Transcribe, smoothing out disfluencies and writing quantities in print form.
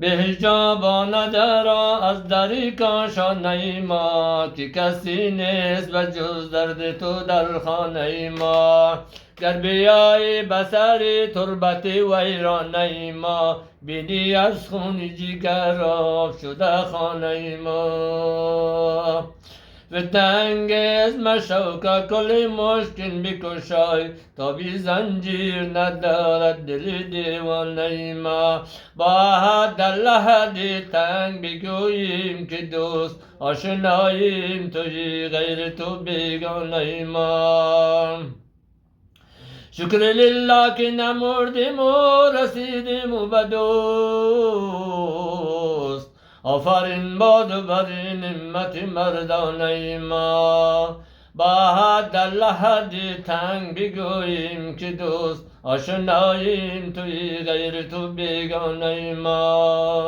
به حجاب ندارا از دری شانه ما، که کسی نیست و جز درد تو در خانه ما. گر بیایی بسر تربت ویرانه ما، بینی از خون جگر آب شده خانه ما. فتنگیز مشو که کل مشکل بکشای، تا بی زنجیر ندارد دل دیوانه ما. با حد لحدی تنگ بگوییم که دوست آشناییم، توی غیر تو بیگانه ما. شکر لله که نمردیم و رسیدیم و به دوست. آفرین باد بر نعمت مردانه ما. با حد لحدی تنگ بگوییم که دوست آشناییم، توی غیر تو بیگانه ما.